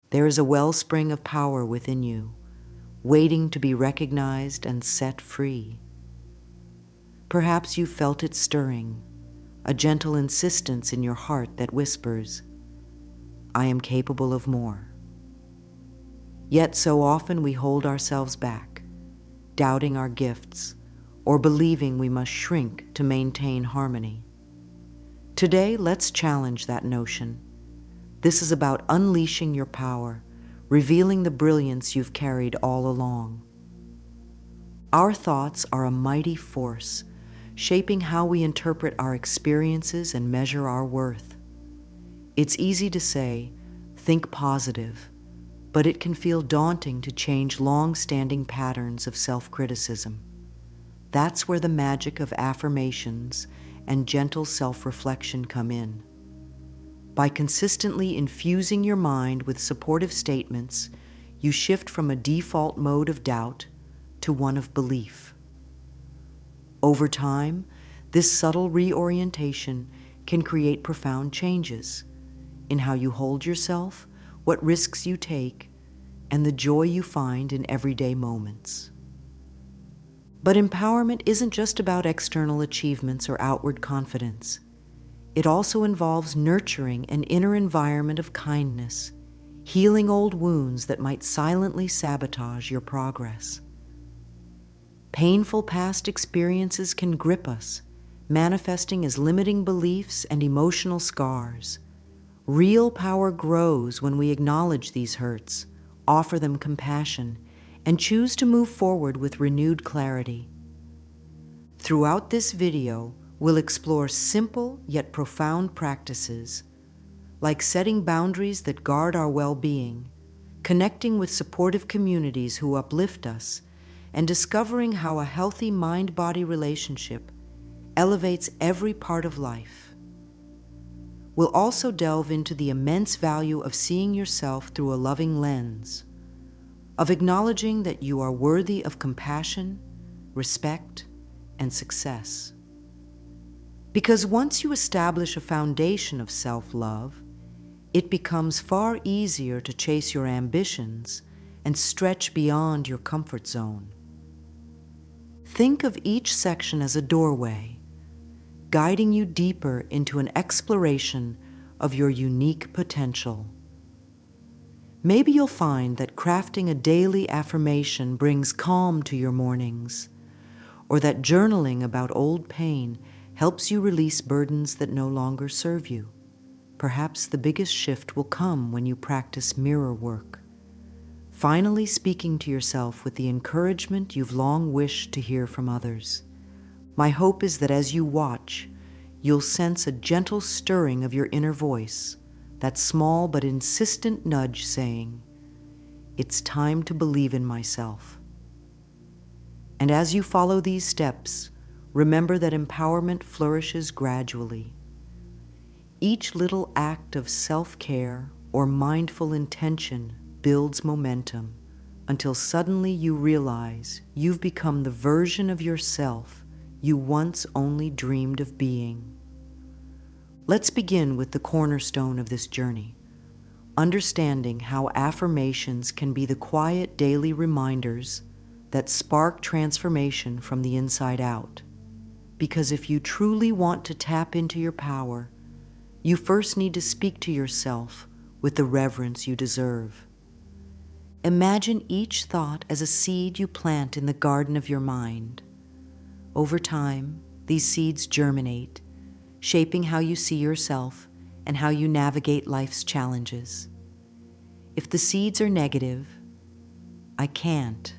There is a wellspring of power within you, waiting to be recognized and set free. Perhaps you felt it stirring, a gentle insistence in your heart that whispers, "I am capable of more." Yet so often we hold ourselves back, doubting our gifts, or believing we must shrink to maintain harmony. Today, let's challenge that notion. This is about unleashing your power, revealing the brilliance you've carried all along. Our thoughts are a mighty force, shaping how we interpret our experiences and measure our worth. It's easy to say, think positive, but it can feel daunting to change long-standing patterns of self-criticism. That's where the magic of affirmations and gentle self-reflection come in. By consistently infusing your mind with supportive statements, you shift from a default mode of doubt to one of belief. Over time, this subtle reorientation can create profound changes in how you hold yourself, what risks you take, and the joy you find in everyday moments. But empowerment isn't just about external achievements or outward confidence. It also involves nurturing an inner environment of kindness, healing old wounds that might silently sabotage your progress. Painful past experiences can grip us, manifesting as limiting beliefs and emotional scars. Real power grows when we acknowledge these hurts, offer them compassion, and choose to move forward with renewed clarity. Throughout this video, we'll explore simple yet profound practices, like setting boundaries that guard our well-being, connecting with supportive communities who uplift us, and discovering how a healthy mind-body relationship elevates every part of life. We'll also delve into the immense value of seeing yourself through a loving lens, of acknowledging that you are worthy of compassion, respect, and success. Because once you establish a foundation of self-love, it becomes far easier to chase your ambitions and stretch beyond your comfort zone. Think of each section as a doorway, guiding you deeper into an exploration of your unique potential. Maybe you'll find that crafting a daily affirmation brings calm to your mornings, or that journaling about old pain helps you release burdens that no longer serve you. Perhaps the biggest shift will come when you practice mirror work, finally speaking to yourself with the encouragement you've long wished to hear from others. My hope is that as you watch, you'll sense a gentle stirring of your inner voice, that small but insistent nudge saying, "It's time to believe in myself." And as you follow these steps, remember that empowerment flourishes gradually. Each little act of self-care or mindful intention builds momentum until suddenly you realize you've become the version of yourself you once only dreamed of being. Let's begin with the cornerstone of this journey, understanding how affirmations can be the quiet daily reminders that spark transformation from the inside out. Because if you truly want to tap into your power, you first need to speak to yourself with the reverence you deserve. Imagine each thought as a seed you plant in the garden of your mind. Over time, these seeds germinate, shaping how you see yourself and how you navigate life's challenges. If the seeds are negative, "I can't,"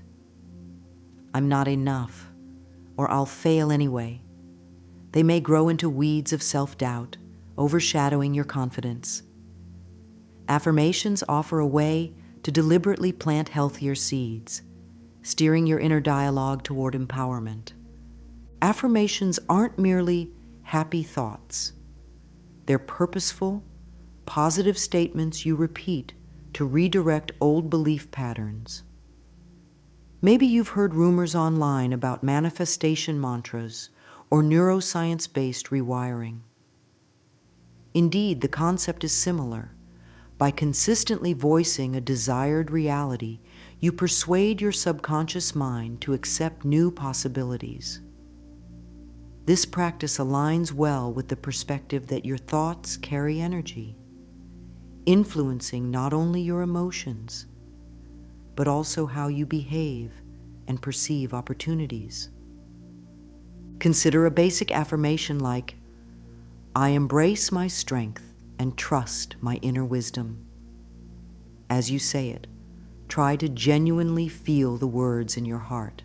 "I'm not enough," or "I'll fail anyway," they may grow into weeds of self-doubt, overshadowing your confidence. Affirmations offer a way to deliberately plant healthier seeds, steering your inner dialogue toward empowerment. Affirmations aren't merely happy thoughts. They're purposeful, positive statements you repeat to redirect old belief patterns. Maybe you've heard rumors online about manifestation mantras or neuroscience-based rewiring. Indeed, the concept is similar, By consistently voicing a desired reality, you persuade your subconscious mind to accept new possibilities. This practice aligns well with the perspective that your thoughts carry energy, influencing not only your emotions, but also how you behave and perceive opportunities. Consider a basic affirmation like, "I embrace my strength and trust my inner wisdom." As you say it, try to genuinely feel the words in your heart.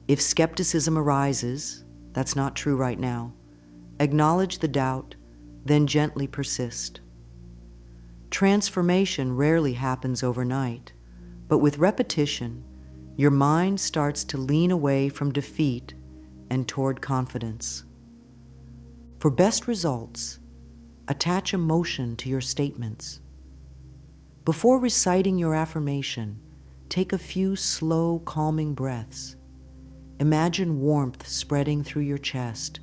If skepticism arises, "That's not true right now," acknowledge the doubt, then gently persist. Transformation rarely happens overnight, but with repetition, your mind starts to lean away from defeat and toward confidence. For best results, attach emotion to your statements. Before reciting your affirmation, take a few slow, calming breaths. Imagine warmth spreading through your chest,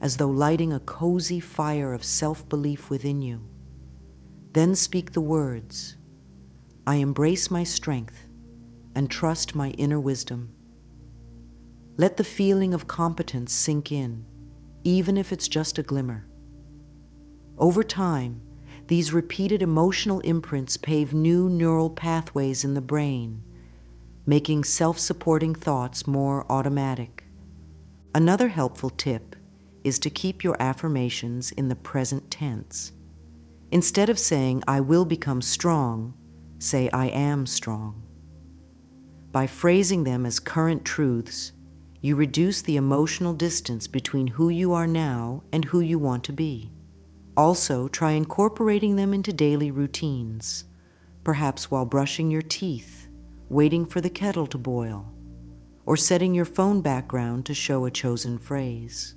as though lighting a cozy fire of self-belief within you. Then speak the words, "I embrace my strength and trust my inner wisdom." Let the feeling of competence sink in, even if it's just a glimmer. Over time, these repeated emotional imprints pave new neural pathways in the brain, making self-supporting thoughts more automatic. Another helpful tip is to keep your affirmations in the present tense. Instead of saying, "I will become strong," say, "I am strong." By phrasing them as current truths, you reduce the emotional distance between who you are now and who you want to be. Also, try incorporating them into daily routines, perhaps while brushing your teeth, waiting for the kettle to boil, or setting your phone background to show a chosen phrase.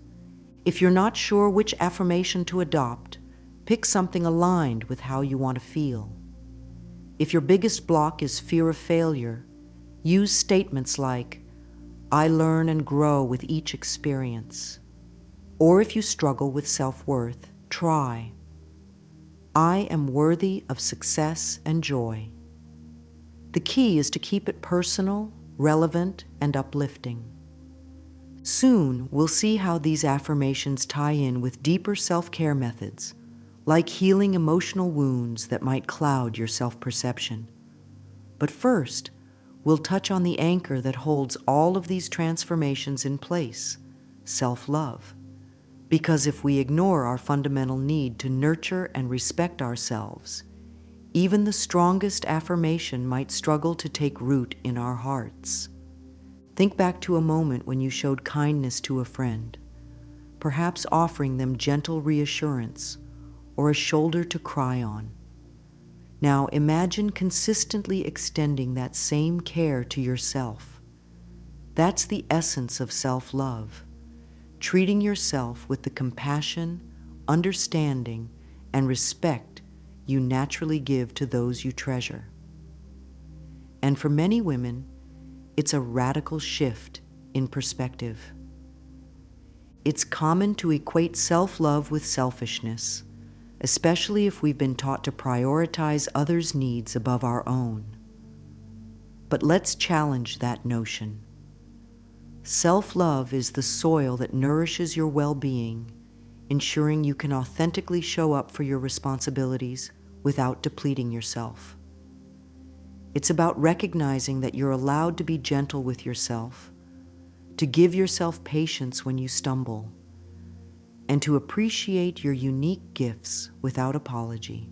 If you're not sure which affirmation to adopt, pick something aligned with how you want to feel. If your biggest block is fear of failure, use statements like, "I learn and grow with each experience." Or if you struggle with self-worth, try, "I am worthy of success and joy." The key is to keep it personal, relevant, and uplifting. Soon, we'll see how these affirmations tie in with deeper self-care methods, like healing emotional wounds that might cloud your self-perception. But first, we'll touch on the anchor that holds all of these transformations in place, self-love. Because if we ignore our fundamental need to nurture and respect ourselves, even the strongest affirmation might struggle to take root in our hearts. Think back to a moment when you showed kindness to a friend, perhaps offering them gentle reassurance or a shoulder to cry on. Now imagine consistently extending that same care to yourself. That's the essence of self-love, treating yourself with the compassion, understanding, and respect you naturally give to those you treasure. And for many women, it's a radical shift in perspective. It's common to equate self-love with selfishness, especially if we've been taught to prioritize others' needs above our own. But let's challenge that notion. Self-love is the soil that nourishes your well-being, ensuring you can authentically show up for your responsibilities without depleting yourself. It's about recognizing that you're allowed to be gentle with yourself, to give yourself patience when you stumble, and to appreciate your unique gifts without apology.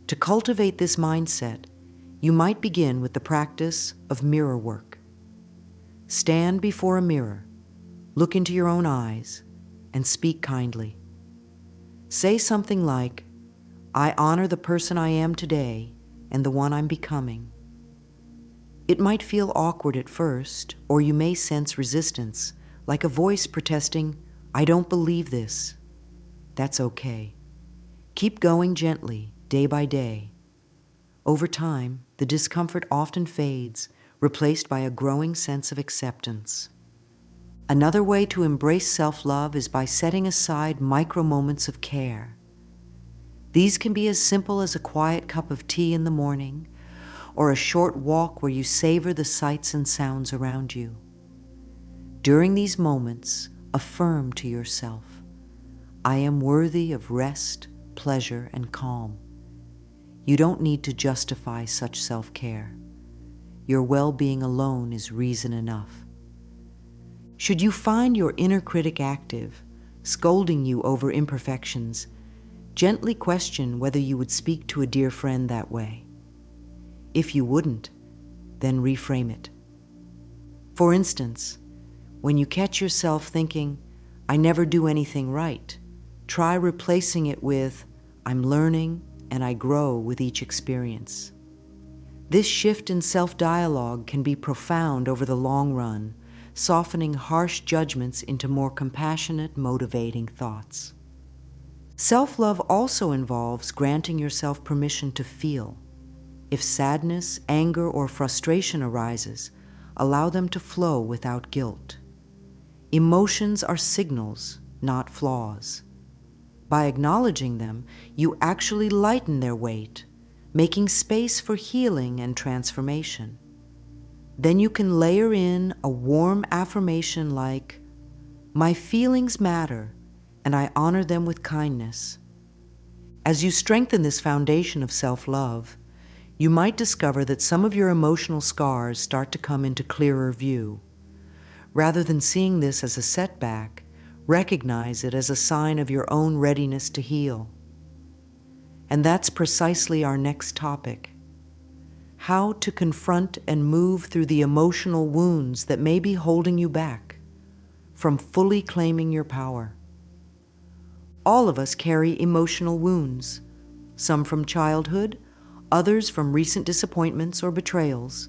To cultivate this mindset, you might begin with the practice of mirror work. Stand before a mirror, look into your own eyes, and speak kindly. Say something like, "I honor the person I am today and the one I'm becoming." It might feel awkward at first, or you may sense resistance, like a voice protesting, "I don't believe this." That's okay. Keep going gently, day by day. Over time, the discomfort often fades, replaced by a growing sense of acceptance. Another way to embrace self-love is by setting aside micro moments of care. These can be as simple as a quiet cup of tea in the morning or a short walk where you savor the sights and sounds around you. During these moments, affirm to yourself, I am worthy of rest, pleasure, and calm. You don't need to justify such self-care. Your well-being alone is reason enough. Should you find your inner critic active, scolding you over imperfections, gently question whether you would speak to a dear friend that way. If you wouldn't, then reframe it. For instance, when you catch yourself thinking, I never do anything right, try replacing it with, I'm learning and I grow with each experience. This shift in self-dialogue can be profound over the long run, softening harsh judgments into more compassionate, motivating thoughts. Self-love also involves granting yourself permission to feel. If sadness, anger, or frustration arises, allow them to flow without guilt. Emotions are signals, not flaws. By acknowledging them, you actually lighten their weight, making space for healing and transformation. Then you can layer in a warm affirmation like, my feelings matter, and I honor them with kindness. As you strengthen this foundation of self-love, you might discover that some of your emotional scars start to come into clearer view. Rather than seeing this as a setback, recognize it as a sign of your own readiness to heal. And that's precisely our next topic: how to confront and move through the emotional wounds that may be holding you back from fully claiming your power. All of us carry emotional wounds, some from childhood, others from recent disappointments or betrayals.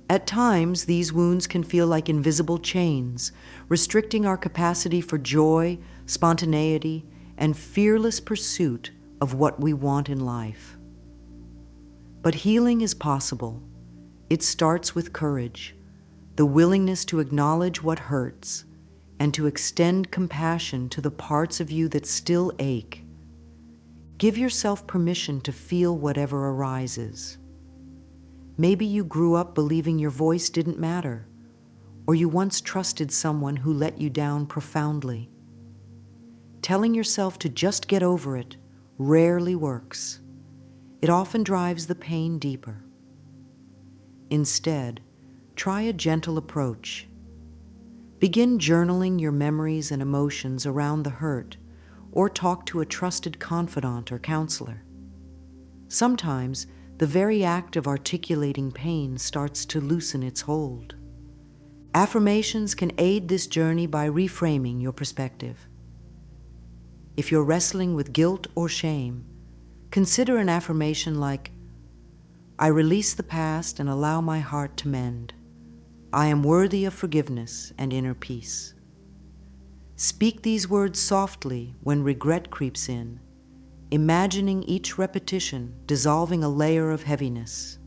At times, these wounds can feel like invisible chains, restricting our capacity for joy, spontaneity, and fearless pursuit of what we want in life. But healing is possible. It starts with courage, the willingness to acknowledge what hurts, and to extend compassion to the parts of you that still ache. Give yourself permission to feel whatever arises. Maybe you grew up believing your voice didn't matter, or you once trusted someone who let you down profoundly. Telling yourself to just get over it rarely works. It often drives the pain deeper. Instead, try a gentle approach. Begin journaling your memories and emotions around the hurt, or talk to a trusted confidant or counselor. Sometimes, the very act of articulating pain starts to loosen its hold. Affirmations can aid this journey by reframing your perspective. If you're wrestling with guilt or shame, consider an affirmation like, I release the past and allow my heart to mend. I am worthy of forgiveness and inner peace. Speak these words softly when regret creeps in, imagining each repetition dissolving a layer of heaviness.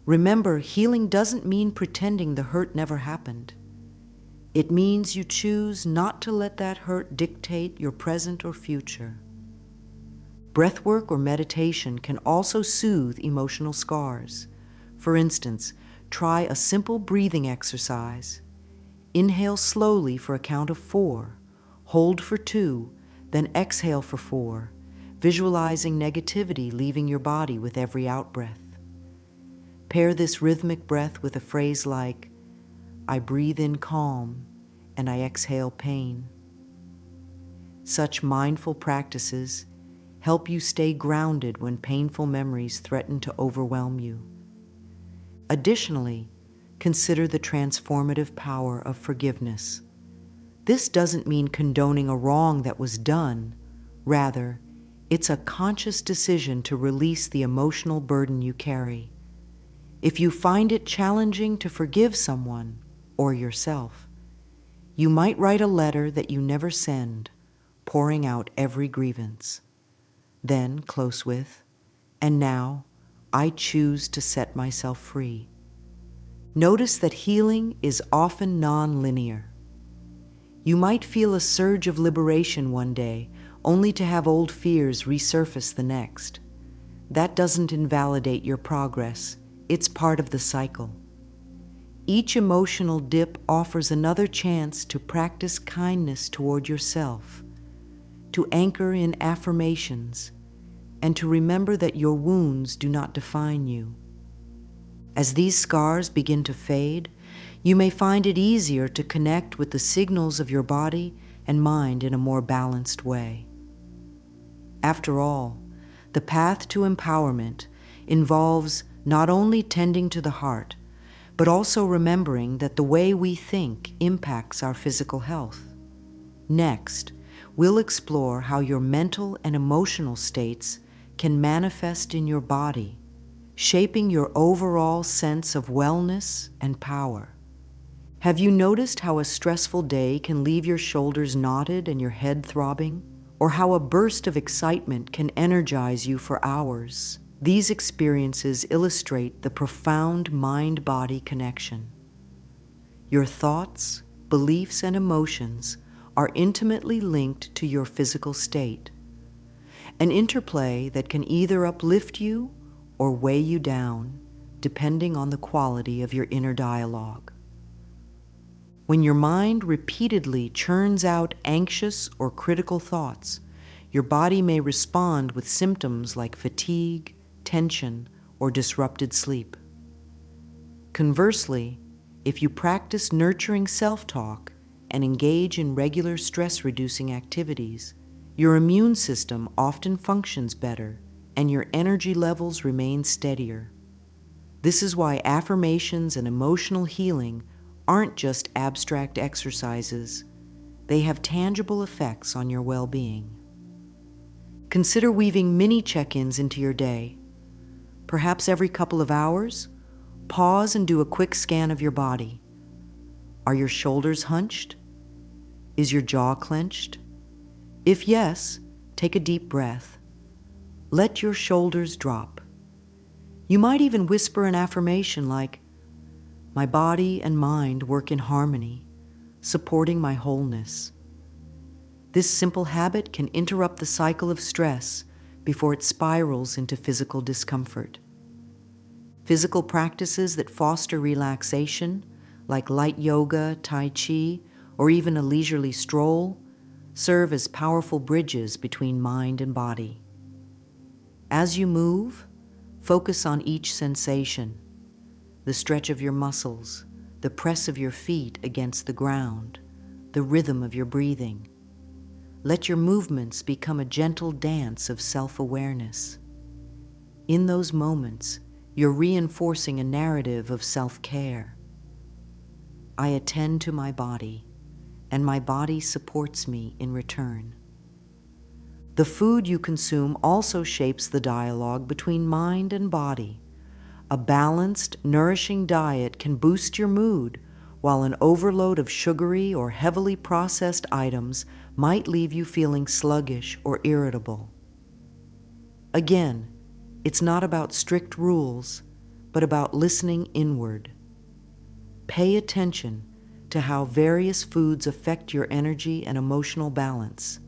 Remember, healing doesn't mean pretending the hurt never happened. It means you choose not to let that hurt dictate your present or future. Breathwork or meditation can also soothe emotional scars. For instance, try a simple breathing exercise. Inhale slowly for a count of 4, hold for 2, then exhale for 4, visualizing negativity leaving your body with every outbreath. Pair this rhythmic breath with a phrase like, I breathe in calm and I exhale pain. Such mindful practices help you stay grounded when painful memories threaten to overwhelm you. Additionally, consider the transformative power of forgiveness. This doesn't mean condoning a wrong that was done. Rather, it's a conscious decision to release the emotional burden you carry. If you find it challenging to forgive someone or yourself, you might write a letter that you never send, pouring out every grievance. Then close with, and now I choose to set myself free. Notice that healing is often non-linear. You might feel a surge of liberation one day, only to have old fears resurface the next. That doesn't invalidate your progress. It's part of the cycle. Each emotional dip offers another chance to practice kindness toward yourself, to anchor in affirmations, and to remember that your wounds do not define you. As these scars begin to fade, you may find it easier to connect with the signals of your body and mind in a more balanced way. After all, the path to empowerment involves not only tending to the heart, but also remembering that the way we think impacts our physical health. Next, we'll explore how your mental and emotional states can manifest in your body, shaping your overall sense of wellness and power. Have you noticed how a stressful day can leave your shoulders knotted and your head throbbing? Or how a burst of excitement can energize you for hours? These experiences illustrate the profound mind-body connection. Your thoughts, beliefs, and emotions are intimately linked to your physical state, an interplay that can either uplift you or weigh you down, depending on the quality of your inner dialogue. When your mind repeatedly churns out anxious or critical thoughts, your body may respond with symptoms like fatigue, tension, or disrupted sleep. Conversely, if you practice nurturing self-talk and engage in regular stress-reducing activities, your immune system often functions better and your energy levels remain steadier. This is why affirmations and emotional healing aren't just abstract exercises. They have tangible effects on your well-being. Consider weaving mini check-ins into your day. Perhaps every couple of hours, pause and do a quick scan of your body. Are your shoulders hunched? Is your jaw clenched? If yes, take a deep breath. Let your shoulders drop. You might even whisper an affirmation like, "My body and mind work in harmony, supporting my wholeness." This simple habit can interrupt the cycle of stress before it spirals into physical discomfort. Physical practices that foster relaxation, like light yoga, tai chi, or even a leisurely stroll, serve as powerful bridges between mind and body. As you move, focus on each sensation: the stretch of your muscles, the press of your feet against the ground, the rhythm of your breathing. Let your movements become a gentle dance of self-awareness. In those moments, you're reinforcing a narrative of self-care. I attend to my body, and my body supports me in return. The food you consume also shapes the dialogue between mind and body. A balanced, nourishing diet can boost your mood, while an overload of sugary or heavily processed items might leave you feeling sluggish or irritable. Again, it's not about strict rules, but about listening inward. Pay attention to how various foods affect your energy and emotional balance.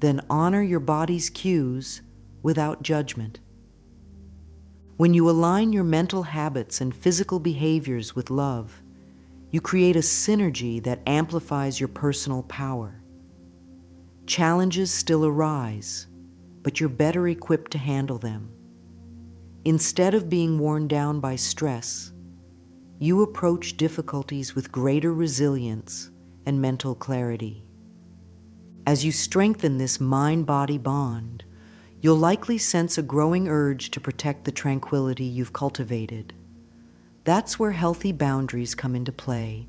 Then honor your body's cues without judgment. When you align your mental habits and physical behaviors with love, you create a synergy that amplifies your personal power. Challenges still arise, but you're better equipped to handle them. Instead of being worn down by stress, you approach difficulties with greater resilience and mental clarity. As you strengthen this mind-body bond, you'll likely sense a growing urge to protect the tranquility you've cultivated. That's where healthy boundaries come into play,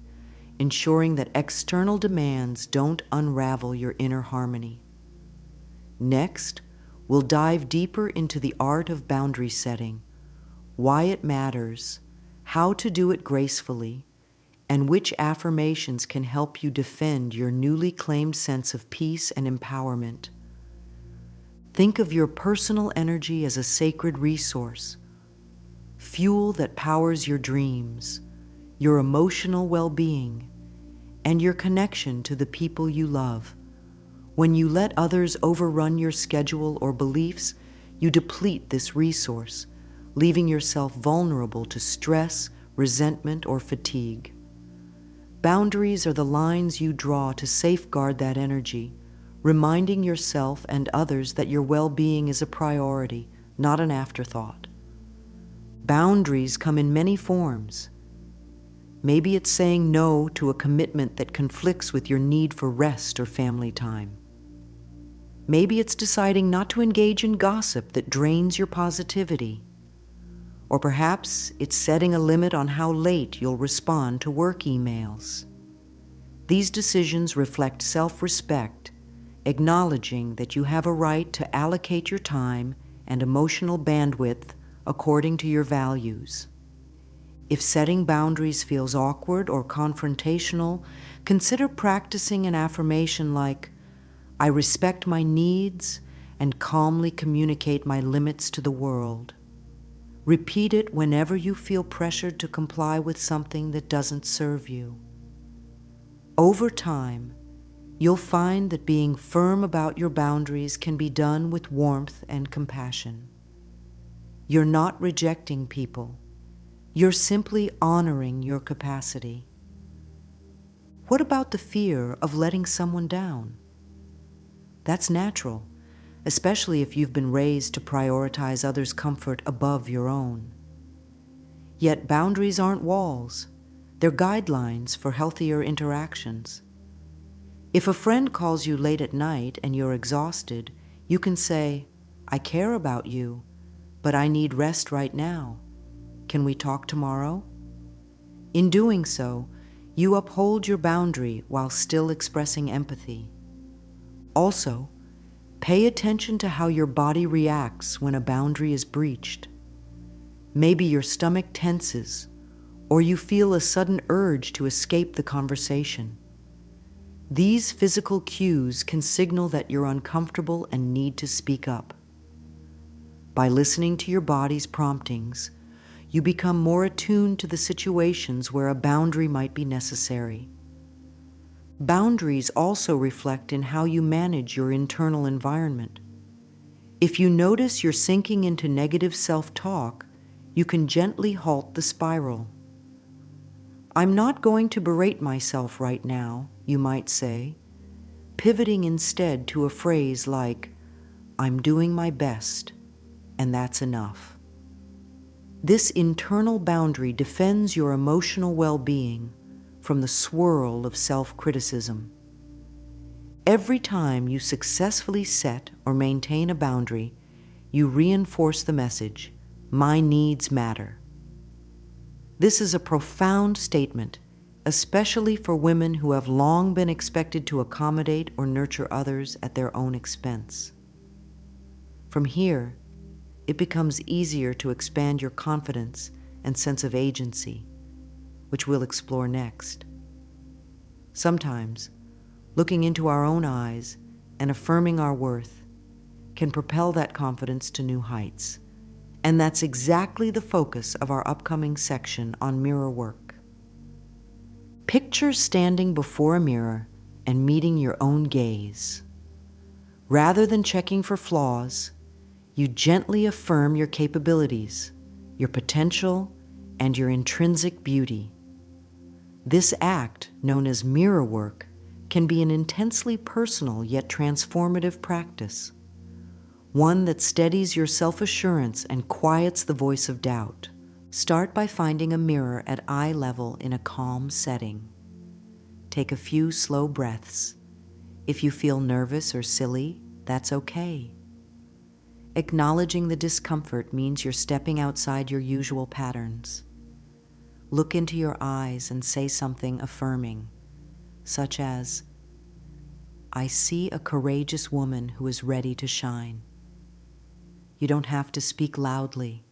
ensuring that external demands don't unravel your inner harmony. Next, we'll dive deeper into the art of boundary setting, why it matters, how to do it gracefully, and which affirmations can help you defend your newly claimed sense of peace and empowerment. Think of your personal energy as a sacred resource, fuel that powers your dreams, your emotional well-being, and your connection to the people you love. When you let others overrun your schedule or beliefs, you deplete this resource, leaving yourself vulnerable to stress, resentment, or fatigue. Boundaries are the lines you draw to safeguard that energy, reminding yourself and others that your well-being is a priority, not an afterthought. Boundaries come in many forms. Maybe it's saying no to a commitment that conflicts with your need for rest or family time. Maybe it's deciding not to engage in gossip that drains your positivity. Or perhaps it's setting a limit on how late you'll respond to work emails. These decisions reflect self-respect, acknowledging that you have a right to allocate your time and emotional bandwidth according to your values. If setting boundaries feels awkward or confrontational, consider practicing an affirmation like, "I respect my needs and calmly communicate my limits to the world." Repeat it whenever you feel pressured to comply with something that doesn't serve you. Over time, you'll find that being firm about your boundaries can be done with warmth and compassion. You're not rejecting people. You're simply honoring your capacity. What about the fear of letting someone down? That's natural, especially if you've been raised to prioritize others' comfort above your own. Yet boundaries aren't walls. They're guidelines for healthier interactions. If a friend calls you late at night and you're exhausted, you can say, "I care about you, but I need rest right now. Can we talk tomorrow?" In doing so, you uphold your boundary while still expressing empathy. Also, pay attention to how your body reacts when a boundary is breached. Maybe your stomach tenses, or you feel a sudden urge to escape the conversation. These physical cues can signal that you're uncomfortable and need to speak up. By listening to your body's promptings, you become more attuned to the situations where a boundary might be necessary. Boundaries also reflect in how you manage your internal environment. If you notice you're sinking into negative self-talk, you can gently halt the spiral. "I'm not going to berate myself right now," you might say, pivoting instead to a phrase like, "I'm doing my best, and that's enough." This internal boundary defends your emotional well-being from the swirl of self-criticism. Every time you successfully set or maintain a boundary, you reinforce the message, "My needs matter." This is a profound statement, especially for women who have long been expected to accommodate or nurture others at their own expense. From here, it becomes easier to expand your confidence and sense of agency, which we'll explore next. Sometimes, looking into our own eyes and affirming our worth can propel that confidence to new heights. And that's exactly the focus of our upcoming section on mirror work. Picture standing before a mirror and meeting your own gaze. Rather than checking for flaws, you gently affirm your capabilities, your potential, and your intrinsic beauty. This act, known as mirror work, can be an intensely personal yet transformative practice, one that steadies your self-assurance and quiets the voice of doubt. Start by finding a mirror at eye level in a calm setting. Take a few slow breaths. If you feel nervous or silly, that's okay. Acknowledging the discomfort means you're stepping outside your usual patterns. Look into your eyes and say something affirming, such as, "I see a courageous woman who is ready to shine." You don't have to speak loudly,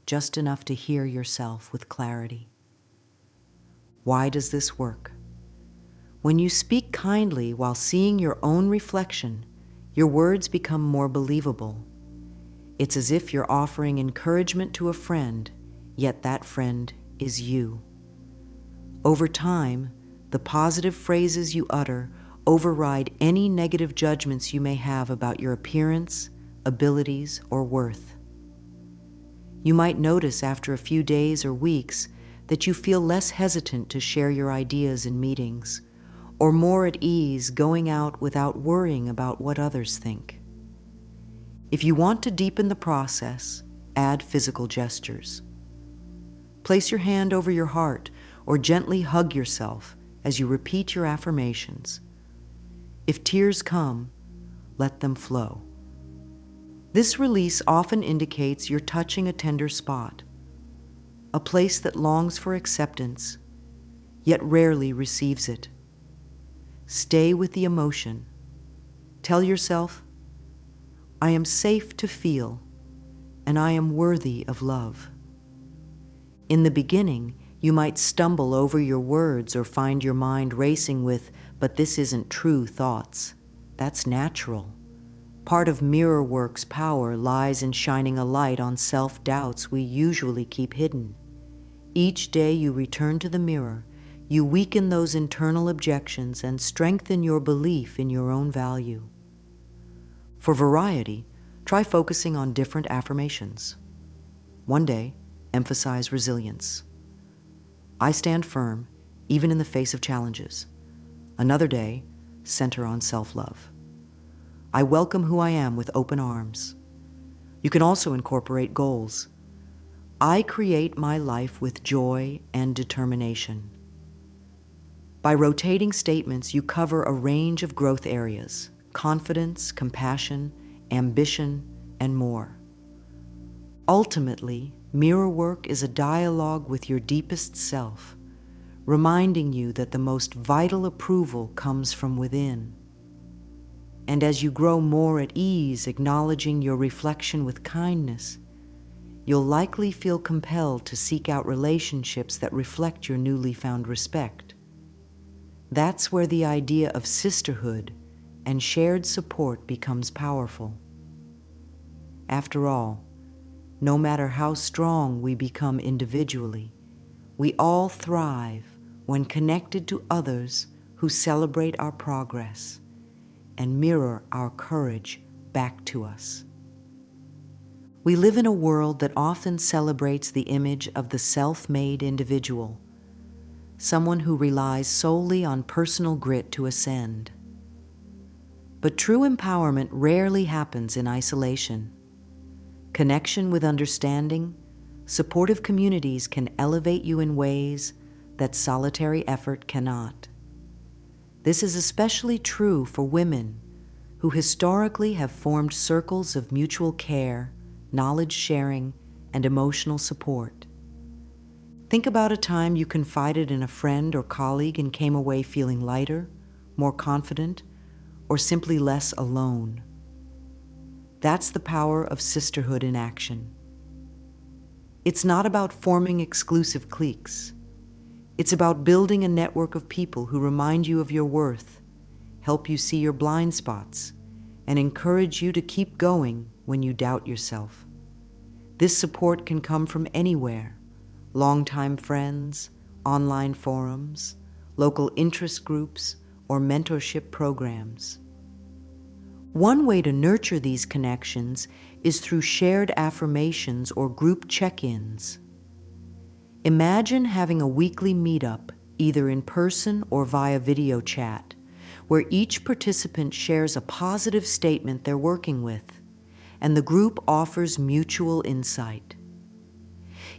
just enough to hear yourself with clarity. Why does this work? When you speak kindly while seeing your own reflection, your words become more believable. It's as if you're offering encouragement to a friend, yet that friend is you. Over time, the positive phrases you utter override any negative judgments you may have about your appearance, abilities, or worth. You might notice after a few days or weeks that you feel less hesitant to share your ideas in meetings, or more at ease going out without worrying about what others think. If you want to deepen the process, add physical gestures. Place your hand over your heart or gently hug yourself as you repeat your affirmations. If tears come, let them flow. This release often indicates you're touching a tender spot, a place that longs for acceptance, yet rarely receives it. Stay with the emotion. Tell yourself, I am safe to feel, and I am worthy of love. In the beginning, you might stumble over your words or find your mind racing with, but this isn't true thoughts. That's natural. Part of mirror work's power lies in shining a light on self-doubts we usually keep hidden. Each day you return to the mirror, you weaken those internal objections and strengthen your belief in your own value. For variety, try focusing on different affirmations. One day, emphasize resilience. I stand firm, even in the face of challenges. Another day, center on self-love. I welcome who I am with open arms. You can also incorporate goals. I create my life with joy and determination. By rotating statements, you cover a range of growth areas: confidence, compassion, ambition, and more. Ultimately, mirror work is a dialogue with your deepest self, reminding you that the most vital approval comes from within. And as you grow more at ease acknowledging your reflection with kindness, you'll likely feel compelled to seek out relationships that reflect your newly found respect. That's where the idea of sisterhood and shared support becomes powerful. After all, no matter how strong we become individually, we all thrive when connected to others who celebrate our progress and mirror our courage back to us. We live in a world that often celebrates the image of the self-made individual, someone who relies solely on personal grit to ascend. But true empowerment rarely happens in isolation. Connection with understanding, supportive communities can elevate you in ways that solitary effort cannot. This is especially true for women who historically have formed circles of mutual care, knowledge sharing, and emotional support. Think about a time you confided in a friend or colleague and came away feeling lighter, more confident, or simply less alone. That's the power of sisterhood in action. It's not about forming exclusive cliques. It's about building a network of people who remind you of your worth, help you see your blind spots, and encourage you to keep going when you doubt yourself. This support can come from anywhere: longtime friends, online forums, local interest groups, or mentorship programs. One way to nurture these connections is through shared affirmations or group check-ins. Imagine having a weekly meetup, either in person or via video chat, where each participant shares a positive statement they're working with, and the group offers mutual insight.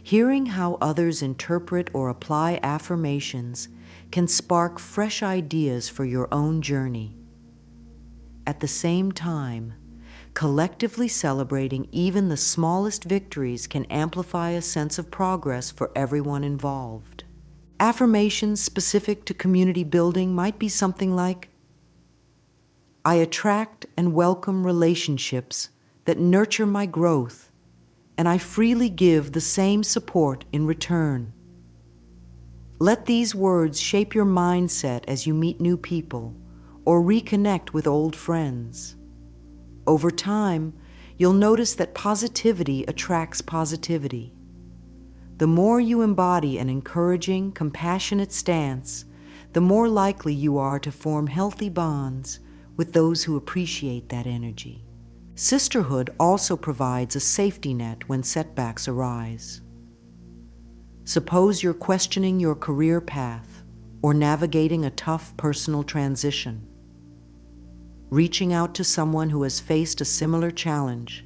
Hearing how others interpret or apply affirmations can spark fresh ideas for your own journey. At the same time, collectively celebrating even the smallest victories can amplify a sense of progress for everyone involved. Affirmations specific to community building might be something like, I attract and welcome relationships that nurture my growth, and I freely give the same support in return. Let these words shape your mindset as you meet new people or reconnect with old friends. Over time, you'll notice that positivity attracts positivity. The more you embody an encouraging, compassionate stance, the more likely you are to form healthy bonds with those who appreciate that energy. Sisterhood also provides a safety net when setbacks arise. Suppose you're questioning your career path or navigating a tough personal transition. Reaching out to someone who has faced a similar challenge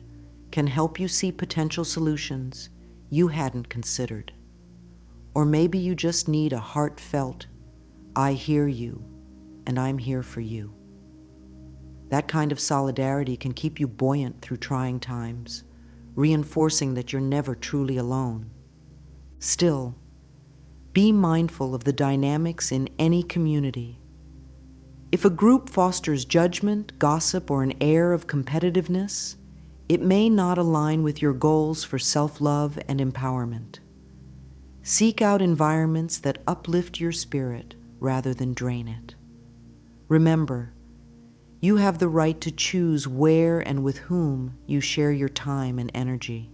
can help you see potential solutions you hadn't considered. Or maybe you just need a heartfelt, "I hear you, and I'm here for you." That kind of solidarity can keep you buoyant through trying times, reinforcing that you're never truly alone. Still, be mindful of the dynamics in any community. If a group fosters judgment, gossip, or an air of competitiveness, it may not align with your goals for self-love and empowerment. Seek out environments that uplift your spirit rather than drain it. Remember, you have the right to choose where and with whom you share your time and energy.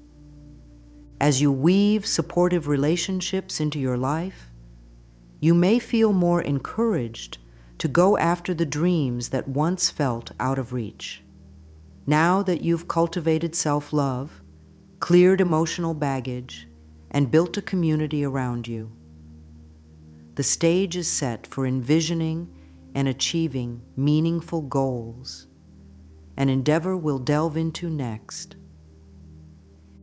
As you weave supportive relationships into your life, you may feel more encouraged to go after the dreams that once felt out of reach. Now that you've cultivated self-love, cleared emotional baggage, and built a community around you, the stage is set for envisioning and achieving meaningful goals, an endeavor we'll delve into next.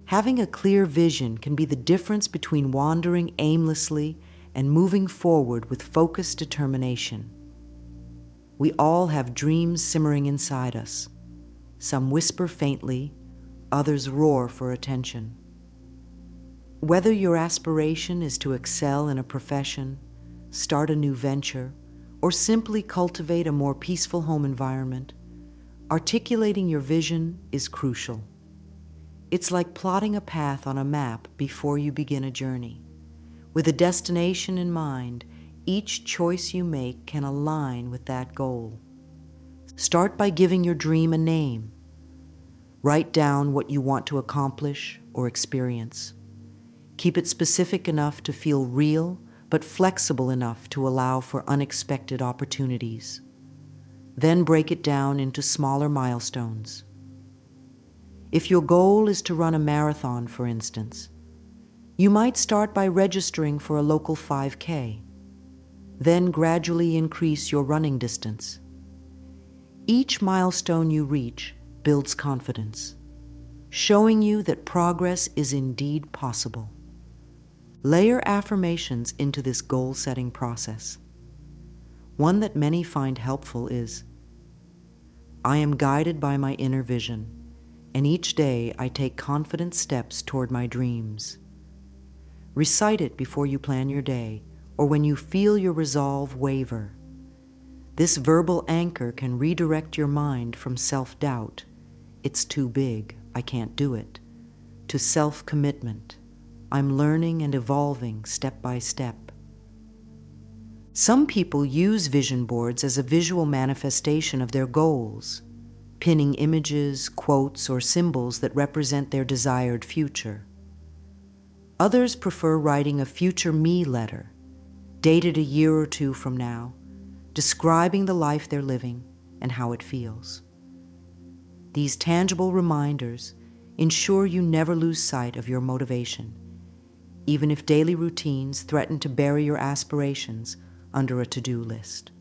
Having a clear vision can be the difference between wandering aimlessly and moving forward with focused determination. We all have dreams simmering inside us. Some whisper faintly, others roar for attention. Whether your aspiration is to excel in a profession, start a new venture, or simply cultivate a more peaceful home environment, articulating your vision is crucial. It's like plotting a path on a map before you begin a journey. With a destination in mind, each choice you make can align with that goal. Start by giving your dream a name. Write down what you want to accomplish or experience. Keep it specific enough to feel real, but flexible enough to allow for unexpected opportunities. Then break it down into smaller milestones. If your goal is to run a marathon, for instance, you might start by registering for a local 5K. Then gradually increase your running distance. Each milestone you reach builds confidence, showing you that progress is indeed possible. Layer affirmations into this goal-setting process. One that many find helpful is, "I am guided by my inner vision, and each day I take confident steps toward my dreams." Recite it before you plan your day, or when you feel your resolve waver. This verbal anchor can redirect your mind from self-doubt, "It's too big, I can't do it," to self-commitment, "I'm learning and evolving step by step." Some people use vision boards as a visual manifestation of their goals, pinning images, quotes, or symbols that represent their desired future. Others prefer writing a future me letter, dated a year or two from now, describing the life they're living and how it feels. These tangible reminders ensure you never lose sight of your motivation, even if daily routines threaten to bury your aspirations under a to-do list.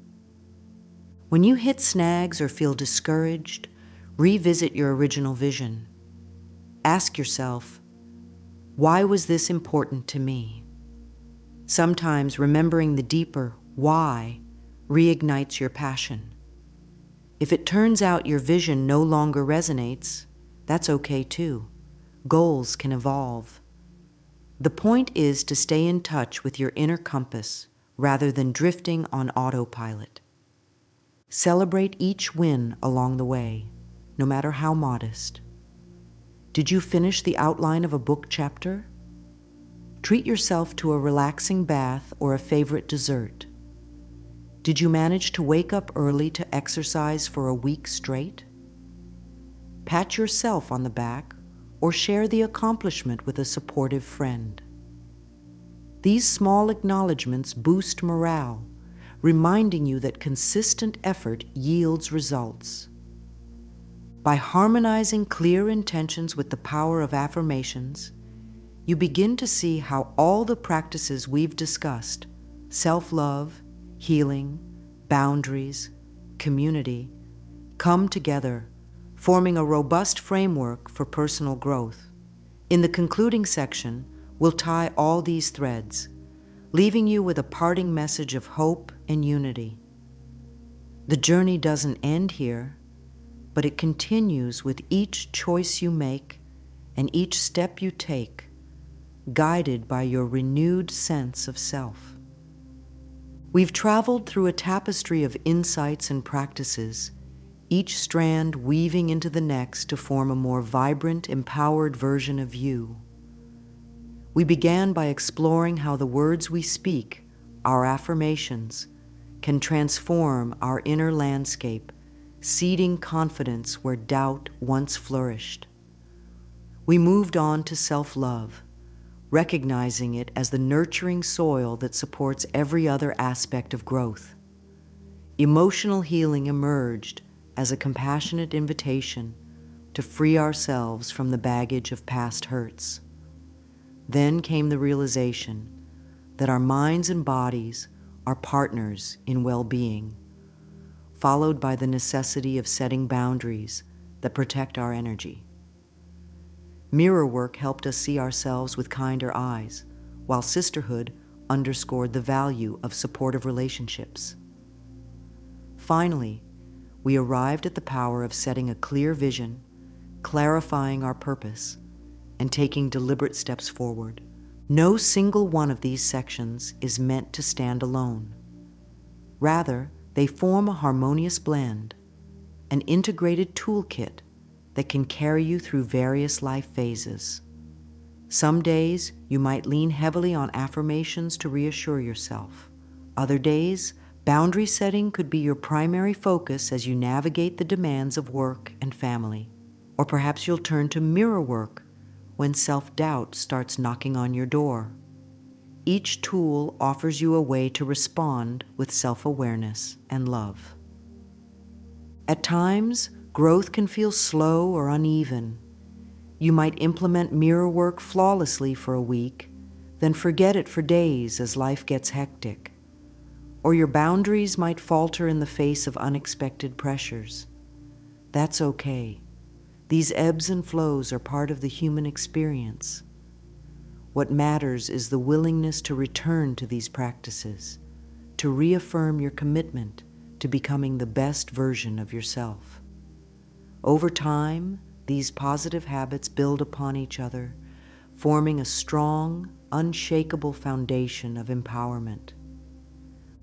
When you hit snags or feel discouraged, revisit your original vision. Ask yourself, why was this important to me? Sometimes remembering the deeper why reignites your passion. If it turns out your vision no longer resonates, that's okay too. Goals can evolve. The point is to stay in touch with your inner compass rather than drifting on autopilot. Celebrate each win along the way, no matter how modest. Did you finish the outline of a book chapter? Treat yourself to a relaxing bath or a favorite dessert. Did you manage to wake up early to exercise for a week straight? Pat yourself on the back or share the accomplishment with a supportive friend. These small acknowledgments boost morale, reminding you that consistent effort yields results. By harmonizing clear intentions with the power of affirmations, you begin to see how all the practices we've discussed, self-love, healing, boundaries, community, come together, forming a robust framework for personal growth. In the concluding section, we'll tie all these threads, leaving you with a parting message of hope and unity. The journey doesn't end here, but it continues with each choice you make and each step you take, guided by your renewed sense of self. We've traveled through a tapestry of insights and practices, each strand weaving into the next to form a more vibrant, empowered version of you. We began by exploring how the words we speak, our affirmations, can transform our inner landscape, seeding confidence where doubt once flourished. We moved on to self-love, recognizing it as the nurturing soil that supports every other aspect of growth. Emotional healing emerged as a compassionate invitation to free ourselves from the baggage of past hurts. Then came the realization that our minds and bodies are partners in well-being, followed by the necessity of setting boundaries that protect our energy. Mirror work helped us see ourselves with kinder eyes, while Sisterhood underscored the value of supportive relationships. Finally, we arrived at the power of setting a clear vision, clarifying our purpose, and taking deliberate steps forward. No single one of these sections is meant to stand alone. Rather, they form a harmonious blend, an integrated toolkit that can carry you through various life phases. Some days, you might lean heavily on affirmations to reassure yourself. Other days, boundary setting could be your primary focus as you navigate the demands of work and family. Or perhaps you'll turn to mirror work when self-doubt starts knocking on your door. Each tool offers you a way to respond with self-awareness and love. At times, growth can feel slow or uneven. You might implement mirror work flawlessly for a week, then forget it for days as life gets hectic. Or your boundaries might falter in the face of unexpected pressures. That's okay. These ebbs and flows are part of the human experience. What matters is the willingness to return to these practices, to reaffirm your commitment to becoming the best version of yourself. Over time, these positive habits build upon each other, forming a strong, unshakable foundation of empowerment.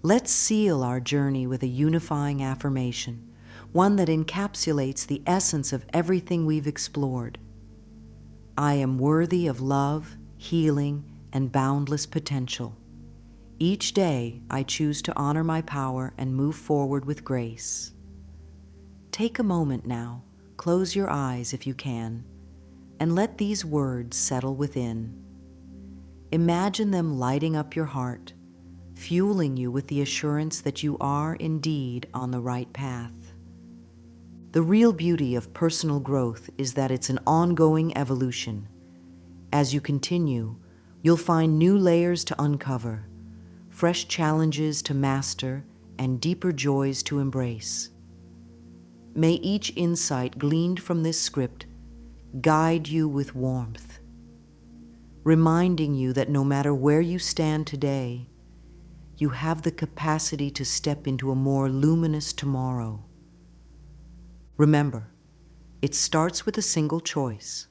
Let's seal our journey with a unifying affirmation, one that encapsulates the essence of everything we've explored. I am worthy of love, healing, and boundless potential. Each day, I choose to honor my power and move forward with grace. Take a moment now, close your eyes if you can, and let these words settle within. Imagine them lighting up your heart, fueling you with the assurance that you are indeed on the right path. The real beauty of personal growth is that it's an ongoing evolution. As you continue, you'll find new layers to uncover, fresh challenges to master, and deeper joys to embrace. May each insight gleaned from this script guide you with warmth, reminding you that no matter where you stand today, you have the capacity to step into a more luminous tomorrow. Remember, it starts with a single choice,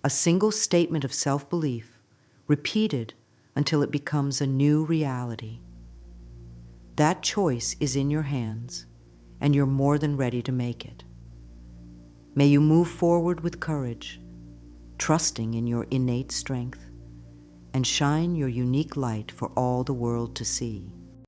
a single statement of self-belief, repeated until it becomes a new reality. That choice is in your hands, and you're more than ready to make it. May you move forward with courage, trusting in your innate strength, and shine your unique light for all the world to see.